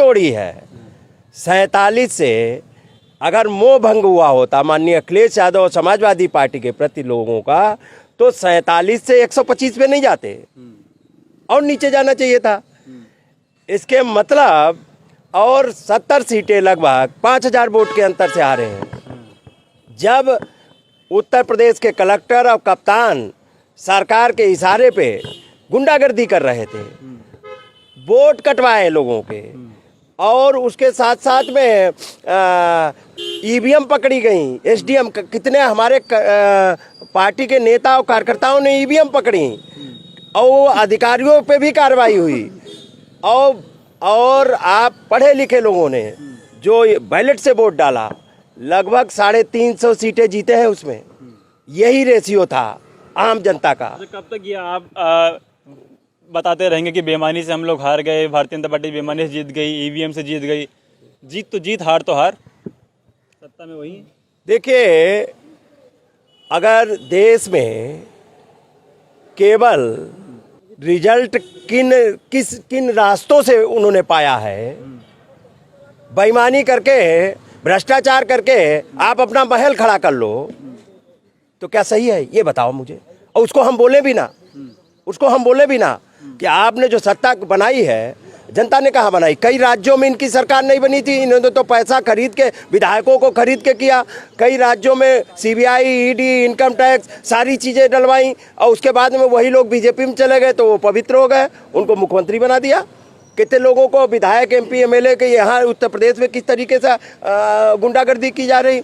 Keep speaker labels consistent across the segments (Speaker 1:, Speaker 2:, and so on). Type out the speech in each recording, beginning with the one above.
Speaker 1: तोड़ी है। 47 से अगर मोह भंग हुआ होता माननीय अखिलेश यादव और समाजवादी पार्टी के प्रति लोगों का, तो 47 से 125 पे नहीं जाते और नीचे जाना चाहिए था। इसके मतलब और 70 सीटें लगभग 5000 वोट के अंतर से आ रहे हैं। जब उत्तर प्रदेश के कलेक्टर और कप्तान सरकार के इशारे पे गुंडागर्दी कर रहे थे, वोट कटवाए लोगों के, और उसके साथ साथ में ईवीएम पकड़ी गई, एसडीएम कितने हमारे पार्टी के नेता और कार्यकर्ताओं ने ईवीएम पकड़ी और अधिकारियों पे भी कार्रवाई हुई। और आप पढ़े लिखे लोगों ने जो बैलेट से वोट डाला, लगभग 350 सीटें जीते हैं उसमें। यही रेशियो था आम जनता का।
Speaker 2: कब तक ये आप बताते रहेंगे कि बेईमानी से हम लोग हार गए, भारतीय जनता पार्टी बेईमानी से जीत गई, ईवीएम से जीत गई? जीत तो जीत, हार तो हार, सत्ता में वही।
Speaker 1: देखिए, अगर देश में केवल रिजल्ट किन रास्तों से उन्होंने पाया है, बेईमानी करके, भ्रष्टाचार करके आप अपना महल खड़ा कर लो, तो क्या सही है? ये बताओ मुझे। और उसको हम बोले भी ना कि आपने जो सत्ता बनाई है, जनता ने कहाँ बनाई? कई राज्यों में इनकी सरकार नहीं बनी थी, इन्होंने तो पैसा खरीद के, विधायकों को खरीद के किया। कई राज्यों में सीबीआई, ईडी, इनकम टैक्स सारी चीज़ें डलवाई, और उसके बाद में वही लोग बीजेपी में चले गए तो वो पवित्र हो गए, उनको मुख्यमंत्री बना दिया। कितने लोगों को, विधायक, एमपी, एमएलए के यहाँ उत्तर प्रदेश में किस तरीके से गुंडागर्दी की जा रही।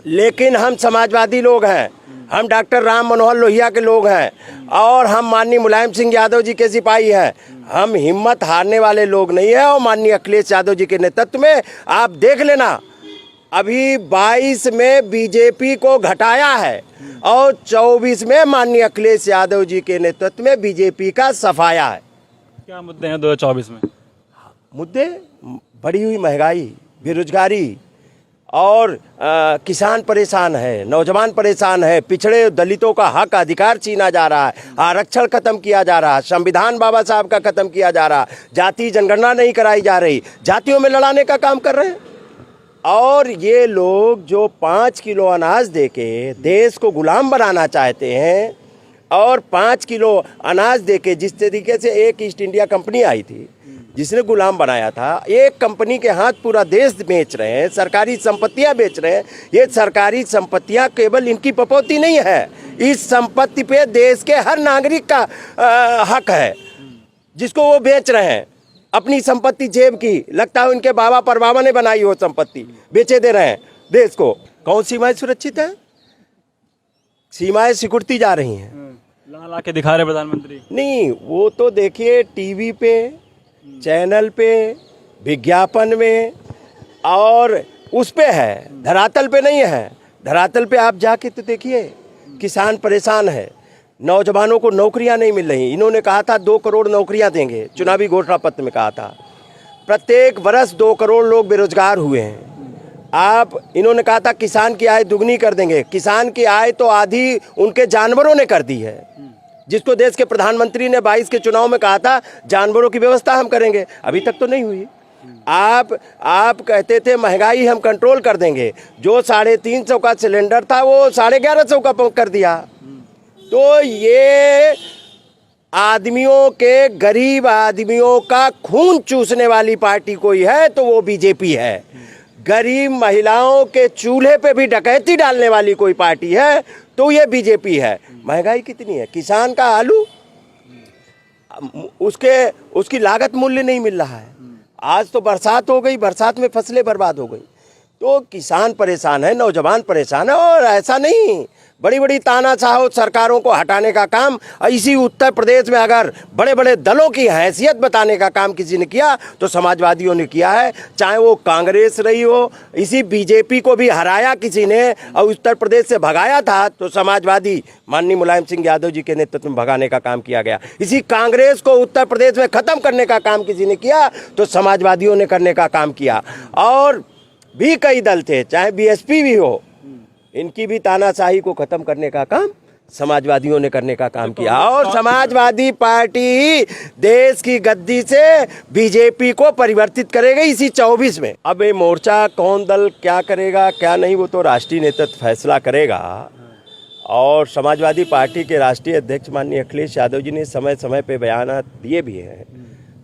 Speaker 1: लेकिन हम समाजवादी लोग हैं, हम डॉक्टर राम मनोहर लोहिया के लोग हैं, और हम माननीय मुलायम सिंह यादव जी के सिपाही हैं। हम हिम्मत हारने वाले लोग नहीं हैं। और माननीय अखिलेश यादव जी के नेतृत्व में आप देख लेना, अभी 22 में बीजेपी को घटाया है और 24 में माननीय अखिलेश यादव जी के नेतृत्व में बीजेपी का सफाया है।
Speaker 2: क्या मुद्दे हैं 2024 में? मुद्दे
Speaker 1: बढ़ी हुई महंगाई, बेरोजगारी, और किसान परेशान है, नौजवान परेशान है, पिछड़े दलितों का हक अधिकार छीना जा रहा है, आरक्षण खत्म किया जा रहा है, संविधान बाबा साहब का खत्म किया जा रहा है, जाति जनगणना नहीं कराई जा रही, जातियों में लड़ाने का काम कर रहे हैं। और ये लोग जो 5 किलो अनाज देके देश को गुलाम बनाना चाहते हैं, और 5 किलो अनाज देके जिस तरीके से एक ईस्ट इंडिया कंपनी आई थी जिसने गुलाम बनाया था, एक कंपनी के हाथ पूरा देश बेच रहे हैं, सरकारी संपत्तियां बेच रहे हैं। ये सरकारी संपत्तियां केवल इनकी पपौती नहीं है, इस संपत्ति पे देश के हर नागरिक का हक है, जिसको वो बेच रहे हैं। अपनी संपत्ति जेब की, लगता है उनके बाबा परबाबा ने बनाई हो संपत्ति, बेचे दे रहे हैं देश को। कौन सीमाएं सुरक्षित है? सीमाएं सिकुड़ती जा रही हैं।
Speaker 2: ला के दिखा रहे प्रधानमंत्री।
Speaker 1: नहीं, वो तो देखिए टीवी पे, चैनल पे, विज्ञापन में, और उस पे है, धरातल पे नहीं है। धरातल पे आप जाके तो देखिए, किसान परेशान है, नौजवानों को नौकरियां नहीं मिल रही। इन्होंने कहा था 2 करोड़ नौकरियां देंगे, चुनावी घोषणा पत्र में कहा था। प्रत्येक वर्ष 2 करोड़ लोग बेरोजगार हुए हैं। इन्होंने कहा था किसान की आय दुगनी कर देंगे। किसान की आय तो आधी उनके जानवरों ने कर दी है, जिसको देश के प्रधानमंत्री ने 22 के चुनाव में कहा था जानवरों की व्यवस्था हम करेंगे, अभी तक तो नहीं हुई। आप कहते थे महंगाई हम कंट्रोल कर देंगे, जो 350 का सिलेंडर था वो 1150 का कर दिया। तो ये आदमियों के, गरीब आदमियों का खून चूसने वाली पार्टी कोई है तो वो बीजेपी है। गरीब महिलाओं के चूल्हे पे भी डकैती डालने वाली कोई पार्टी है तो ये बीजेपी है। महंगाई कितनी है? किसान का आलू, उसकी लागत मूल्य नहीं मिल रहा है। आज तो बरसात हो गई, बरसात में फसलें बर्बाद हो गई, तो किसान परेशान है, नौजवान परेशान है। और ऐसा नहीं, बड़ी बड़ी तानाशाह सरकारों को हटाने का काम इसी उत्तर प्रदेश में अगर बड़े बड़े दलों की हैसियत बताने का काम किसी ने किया तो समाजवादियों ने किया है। चाहे वो कांग्रेस रही हो, इसी बीजेपी को भी हराया किसी ने और उत्तर प्रदेश से भगाया था तो समाजवादी माननीय मुलायम सिंह यादव जी के नेतृत्व में भगाने का काम किया गया। इसी कांग्रेस को उत्तर प्रदेश में ख़त्म करने का काम किसी ने किया तो समाजवादियों ने करने का काम किया। और भी कई दल थे, चाहे बीएसपी भी हो, इनकी भी तानाशाही को ख़त्म करने का काम समाजवादियों ने करने का काम किया, और समाजवादी पार्टी ही देश की गद्दी से बीजेपी को परिवर्तित करेगी इसी 24 में। अब ये मोर्चा कौन दल क्या करेगा क्या नहीं, वो तो राष्ट्रीय नेतृत्व फैसला करेगा। और समाजवादी पार्टी के राष्ट्रीय अध्यक्ष माननीय अखिलेश यादव जी ने समय समय पे बयान दिए भी हैं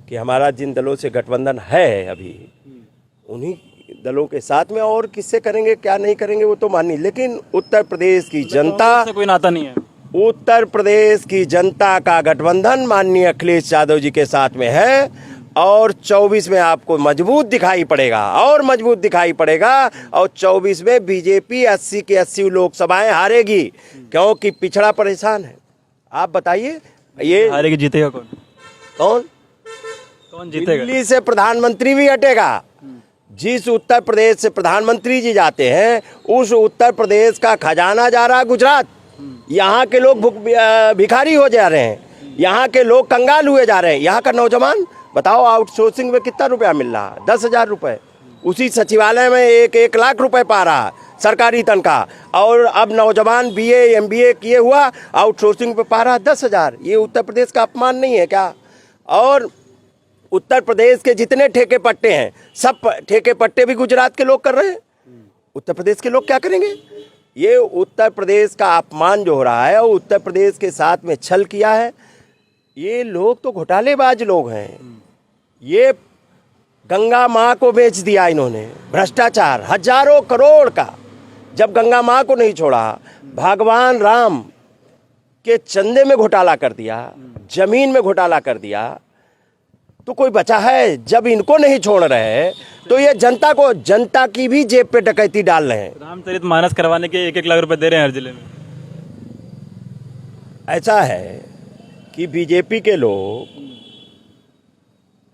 Speaker 1: कि हमारा जिन दलों से गठबंधन है अभी, उन्हीं दलों के साथ में, और किससे करेंगे क्या नहीं करेंगे वो तो मानी, लेकिन उत्तर प्रदेश की जनता
Speaker 2: से कोई नाता नहीं है।
Speaker 1: उत्तर प्रदेश की जनता का गठबंधन माननीय अखिलेश यादव जी के साथ में है, और 24 में आपको मजबूत दिखाई पड़ेगा, और मजबूत दिखाई पड़ेगा। और 24 में बीजेपी 80 के 80 लोकसभाएं हारेगी, क्योंकि पिछड़ा परेशान है। आप बताइए ये
Speaker 2: हारेगी, जीतेगा कौन? कौन जीतेगा?
Speaker 1: दिल्ली से प्रधानमंत्री भी हटेगा। जिस उत्तर प्रदेश से प्रधानमंत्री जी जाते हैं, उस उत्तर प्रदेश का खजाना जा रहा है गुजरात। यहाँ के लोग भिखारी हो जा रहे हैं, यहाँ के लोग कंगाल हुए जा रहे हैं। यहाँ का नौजवान बताओ आउटसोर्सिंग में कितना रुपया मिल रहा है? 10,000 रुपये। उसी सचिवालय में 1 लाख रुपए पा रहा है सरकारी तनख्वाह, और अब नौजवान BA MBA किए हुआ आउटसोर्सिंग पे पा रहा है 10,000। ये उत्तर प्रदेश का अपमान नहीं है क्या? और उत्तर प्रदेश के जितने ठेके पट्टे हैं, सब ठेके पट्टे भी गुजरात के लोग कर रहे हैं। उत्तर प्रदेश के लोग क्या करेंगे? ये उत्तर प्रदेश का अपमान जो हो रहा है, और उत्तर प्रदेश के साथ में छल किया है। ये लोग तो घोटालेबाज लोग हैं। ये गंगा माँ को बेच दिया इन्होंने, भ्रष्टाचार हजारों करोड़ का। जब गंगा माँ को नहीं छोड़ा, भगवान राम के चंदे में घोटाला कर दिया, जमीन में घोटाला कर दिया, तो कोई बचा है? जब इनको नहीं छोड़ रहे तो ये जनता की भी जेब पे डकैती डाल रहे हैं।
Speaker 2: रामचरितमानस करवाने के 1-1 लाख रुपए दे रहे हैं हर जिले में।
Speaker 1: ऐसा है कि बीजेपी के लोग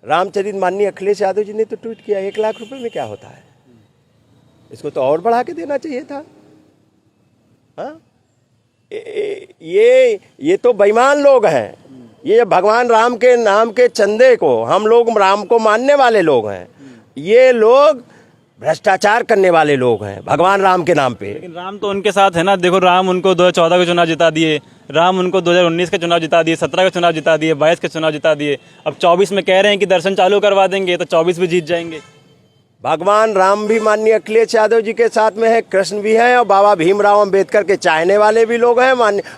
Speaker 1: रामचरित माननीय अखिलेश यादव जी ने तो ट्वीट किया, 1 लाख रुपए में क्या होता है? इसको तो और बढ़ा के देना चाहिए था। हाँ, ये तो बेईमान लोग हैं। ये भगवान राम के नाम के चंदे को, हम लोग राम को मानने वाले लोग हैं, ये लोग भ्रष्टाचार करने वाले लोग हैं भगवान राम के नाम पे।
Speaker 2: लेकिन राम तो उनके साथ है ना। देखो, राम उनको 2014 के चुनाव जिता दिए, राम उनको 2019 के चुनाव जिता दिए, 17 के चुनाव जिता दिए, 22 के चुनाव जिता दिए। अब 24 में कह रहे हैं कि दर्शन चालू करवा देंगे, तो 24 भी जीत जाएंगे।
Speaker 1: भगवान राम भी माननीय अखिलेश यादव जी के साथ में है, कृष्ण भी हैं, और बाबा भीमराव अंबेडकर के चाहने वाले भी लोग हैं,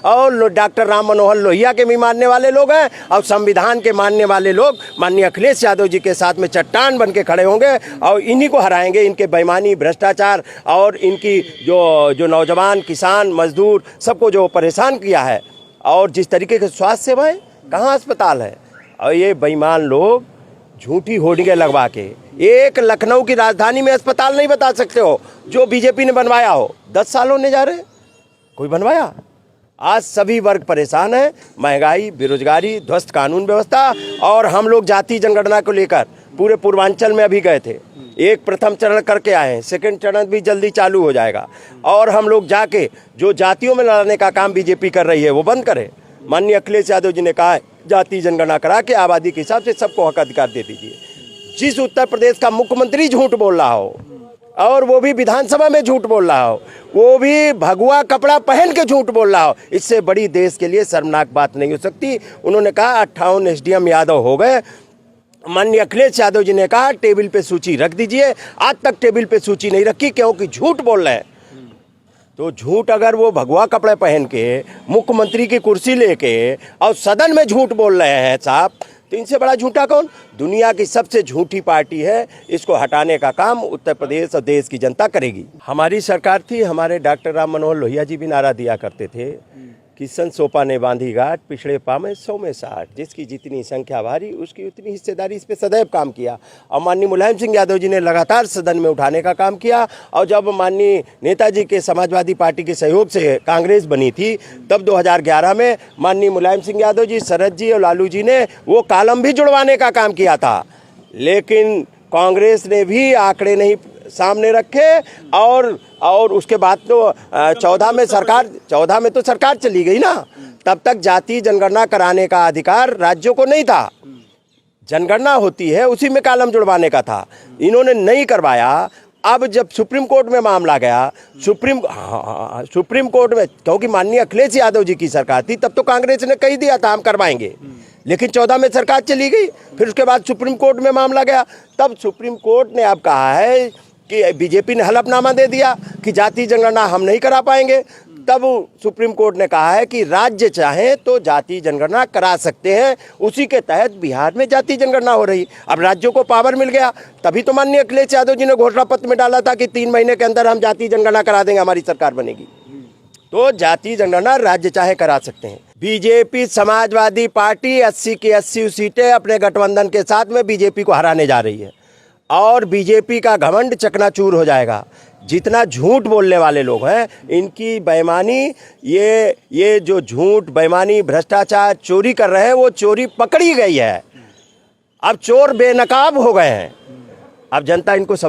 Speaker 1: और डॉक्टर राम मनोहर लोहिया के भी मानने वाले लोग हैं, और संविधान के मानने वाले लोग माननीय अखिलेश यादव जी के साथ में चट्टान बन के खड़े होंगे, और इन्हीं को हराएंगे। इनके बेईमानी, भ्रष्टाचार, और इनकी जो नौजवान, किसान, मजदूर सबको जो परेशान किया है, और जिस तरीके के स्वास्थ्य सेवाएँ, कहाँ अस्पताल है। और ये बेईमान लोग झूठी होर्डिंगें लगवा के एक लखनऊ की राजधानी में अस्पताल नहीं बता सकते हो जो बीजेपी ने बनवाया हो। 10 सालों ने जा रहे, कोई बनवाया? आज सभी वर्ग परेशान है, महंगाई, बेरोजगारी, ध्वस्त कानून व्यवस्था। और हम लोग जाति जनगणना को लेकर पूरे पूर्वांचल में अभी गए थे, एक प्रथम चरण करके आए हैं, सेकंड चरण भी जल्दी चालू हो जाएगा। और हम लोग जाके जो जातियों में लड़ने का काम बीजेपी कर रही है वो बंद करें। माननीय अखिलेश यादव जी ने कहा है जाति जनगणना करा के आबादी के हिसाब से सबको हक अधिकार दे दीजिए। जिस उत्तर प्रदेश का मुख्यमंत्री झूठ बोल रहा हो, और वो भी विधानसभा में झूठ बोल रहा हो, वो भी भगवा कपड़ा पहन के झूठ बोल रहा हो, इससे बड़ी देश के लिए शर्मनाक बात नहीं हो सकती। उन्होंने कहा 58 SDM यादव हो गए। माननीय अखिलेश यादव जी ने कहा टेबल पे सूची रख दीजिए। आज तक टेबल पे सूची नहीं रखी, क्योंकि झूठ बोल रहे हैं। तो झूठ, अगर वो भगवा कपड़े पहन के मुख्यमंत्री की कुर्सी लेके और सदन में झूठ बोल रहे हैं साहब, तो इनसे बड़ा झूठा कौन? दुनिया की सबसे झूठी पार्टी है। इसको हटाने का काम उत्तर प्रदेश और देश की जनता करेगी। हमारी सरकार थी, हमारे डॉक्टर राम मनोहर लोहिया जी भी नारा दिया करते थे कि सन सोपा ने बांधी गांठ, पिछड़े पामे 100 में 60, जिसकी जितनी संख्या भारी उसकी उतनी हिस्सेदारी। इस पे सदैव काम किया, और माननीय मुलायम सिंह यादव जी ने लगातार सदन में उठाने का काम किया। और जब माननीय नेताजी के समाजवादी पार्टी के सहयोग से कांग्रेस बनी थी, तब 2011 में माननीय मुलायम सिंह यादव जी, शरद जी और लालू जी ने वो कॉलम भी जुड़वाने का काम किया था। लेकिन कांग्रेस ने भी आंकड़े नहीं सामने रखे, और उसके बाद तो 14 में तो सरकार चली गई ना। तब तक जाति जनगणना कराने का अधिकार राज्यों को नहीं था। जनगणना होती है, उसी में कॉलम जुड़वाने का था, इन्होंने नहीं करवाया। अब जब सुप्रीम कोर्ट में मामला गया, सुप्रीम कोर्ट में, क्योंकि माननीय अखिलेश यादव जी की सरकार थी, तब तो कांग्रेस ने कही दिया था हम करवाएंगे, लेकिन 14 में सरकार चली गई। फिर उसके बाद सुप्रीम कोर्ट में मामला गया, तब सुप्रीम कोर्ट ने अब कहा है कि बीजेपी ने हलफनामा दे दिया कि जाति जनगणना हम नहीं करा पाएंगे। तब सुप्रीम कोर्ट ने कहा है कि राज्य चाहे तो जाति जनगणना करा सकते हैं, उसी के तहत बिहार में जाति जनगणना हो रही। अब राज्यों को पावर मिल गया, तभी तो माननीय अखिलेश यादव जी ने घोषणा पत्र में डाला था कि 3 महीने के अंदर हम जाति जनगणना करा देंगे, हमारी सरकार बनेगी। तो जाति जनगणना राज्य चाहे करा सकते हैं। बीजेपी समाजवादी पार्टी 80 की 80 सीटें अपने गठबंधन के साथ में बीजेपी को हराने जा रही है और बीजेपी का घमंड चकनाचूर हो जाएगा। जितना झूठ बोलने वाले लोग हैं, इनकी बेईमानी, ये जो झूठ, बेईमानी, भ्रष्टाचार, चोरी कर रहे हैं, वो चोरी पकड़ी गई है। अब चोर बेनकाब हो गए हैं। अब जनता इनको